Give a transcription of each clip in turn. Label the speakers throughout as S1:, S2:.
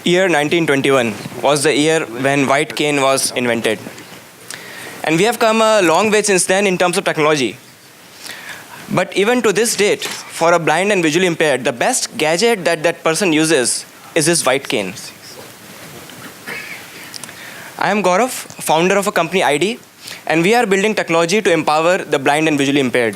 S1: Year 1921 was the year when white cane was invented. And we have come a long way since then in terms of technology. But even to this date, for a blind and visually impaired, the best gadget that that person uses is his white cane. I am Gaurav, founder of a company TiE, and we are building technology to empower the blind and visually impaired.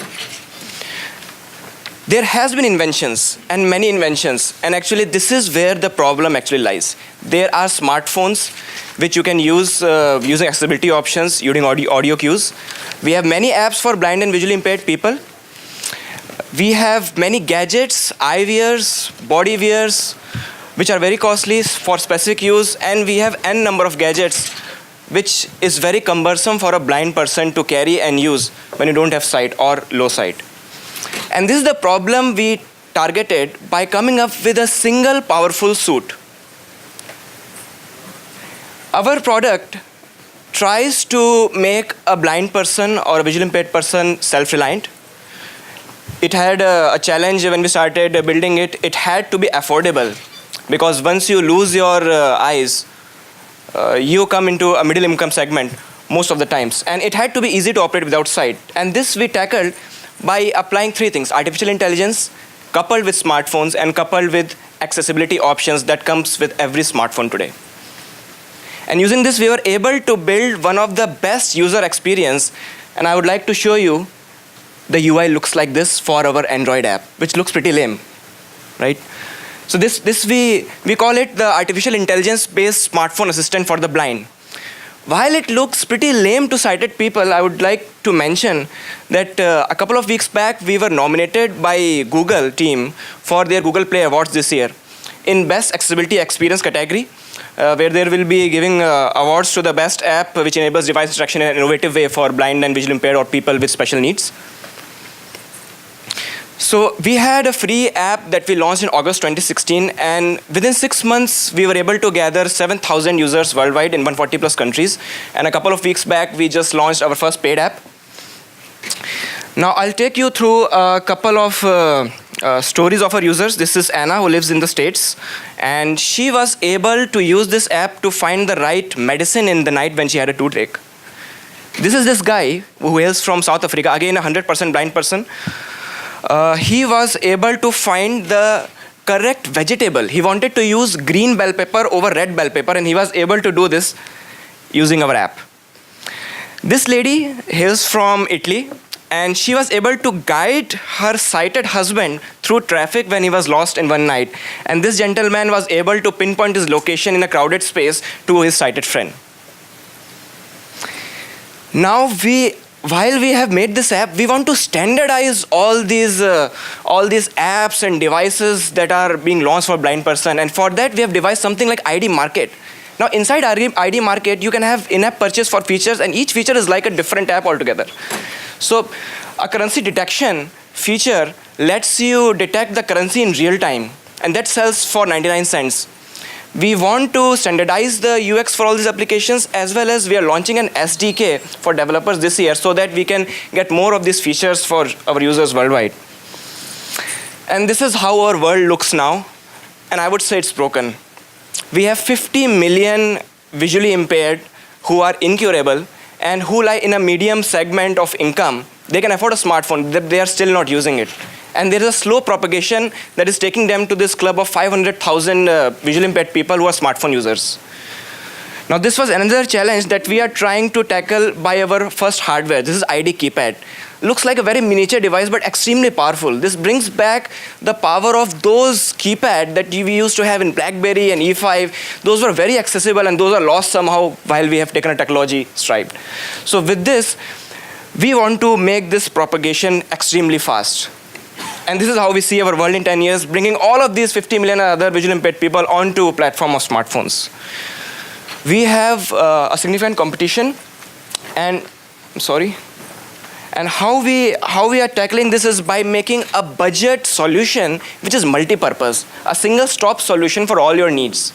S1: There has been inventions and many inventions, and actually this is where the problem actually lies. There are smartphones which you can use using accessibility options, using audio cues. We have many apps for blind and visually impaired people. We have many gadgets, eye wears, body wears, which are very costly for specific use, and we have n number of gadgets which is very cumbersome for a blind person to carry and use when you don't have sight or low sight. And this is the problem we targeted by coming up with a single powerful suit. Our product tries to make a blind person or a visually impaired person self-reliant. It had a challenge when we started building it. It had to be affordable because once you lose your eyes, you come into a middle income segment most of the times. And it had to be easy to operate without sight. And this we tackled by applying three things: artificial intelligence, coupled with smartphones, and coupled with accessibility options that comes with every smartphone today. And using this, we were able to build one of the best user experience. And I would like to show you the UI looks like this for our Android app, which looks pretty lame, right? So this we call it the artificial intelligence-based smartphone assistant for the blind. While it looks pretty lame to sighted people, I would like to mention that a couple of weeks back, we were nominated by Google team for their Google Play Awards this year in Best Accessibility Experience category, where they will be giving awards to the best app which enables device instruction in an innovative way for blind and visually impaired or people with special needs. So we had a free app that we launched in August 2016, and within 6 months, we were able to gather 7,000 users worldwide in 140 plus countries. And a couple of weeks back, we just launched our first paid app. Now I'll take you through a couple of stories of our users. This is Anna, who lives in the States, and she was able to use this app to find the right medicine in the night when she had a toothache. This is this guy who hails from South Africa, again a 100% blind person. He was able to find the correct vegetable. He wanted to use green bell pepper over red bell pepper, and he was able to do this using our app. This lady hails from Italy, and she was able to guide her sighted husband through traffic when he was lost in one night. And this gentleman was able to pinpoint his location in a crowded space to his sighted friend. Now while we have made this app, we want to standardize all these apps and devices that are being launched for blind person. And for that, we have devised something like ID Market. Now, inside ID Market, you can have in-app purchase for features, and each feature is like a different app altogether. So a currency detection feature lets you detect the currency in real time, and that sells for 99 cents. We want to standardize the UX for all these applications, as well as we are launching an SDK for developers this year so that we can get more of these features for our users worldwide. And this is how our world looks now, and I would say it's broken. We have 50 million visually impaired who are incurable and who lie in a medium segment of income. They can afford a smartphone, they are still not using it. And there is a slow propagation that is taking them to this club of 500,000 visually impaired people who are smartphone users. Now, this was another challenge that we are trying to tackle by our first hardware. This is TiE Keypad. Looks like a very miniature device, but extremely powerful. This brings back the power of those keypad that we used to have in BlackBerry and E5. Those were very accessible, and those are lost somehow while we have taken a technology stride. So with this, we want to make this propagation extremely fast. And this is how we see our world in 10 years, bringing all of these 50 million other visually impaired people onto a platform of smartphones. We have a significant competition, and how we are tackling this is by making a budget solution which is multi-purpose, a single stop solution for all your needs.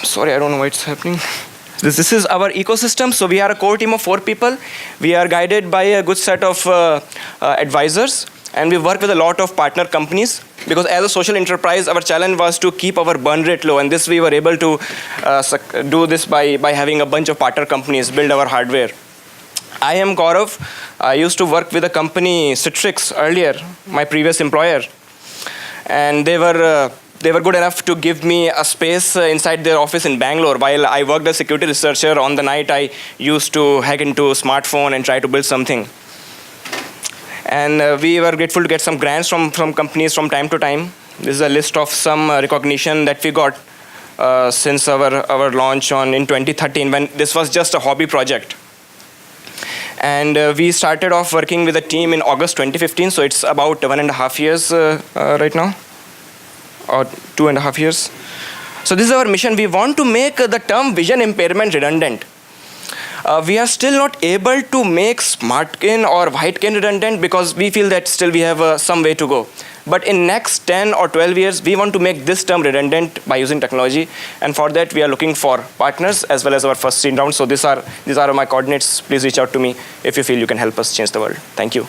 S1: Sorry, I don't know why it's happening. This is our ecosystem. So we are a core team of 4 people. We are guided by a good set of advisors, and we work with a lot of partner companies. Because as a social enterprise, our challenge was to keep our burn rate low, and this we were able to do this by having a bunch of partner companies build our hardware. I am Gaurav. I used to work with a company, Citrix, earlier, my previous employer, and they were good enough to give me a space inside their office in Bangalore. While I worked as a security researcher, on the night I used to hack into a smartphone and try to build something. And we were grateful to get some grants from companies from time to time. This is a list of some recognition that we got since our launch in 2013, when this was just a hobby project. And we started off working with a team in August 2015, so it's about 1.5 years right now, or 2.5 years. So this is our mission. We want to make the term vision impairment redundant. We are still not able to make SmartCane or WhiteCane redundant because we feel that still we have some way to go. But in next 10 or 12 years, we want to make this term redundant by using technology. And for that, we are looking for partners as well as our first seed round. So these are my coordinates. Please reach out to me if you feel you can help us change the world. Thank you.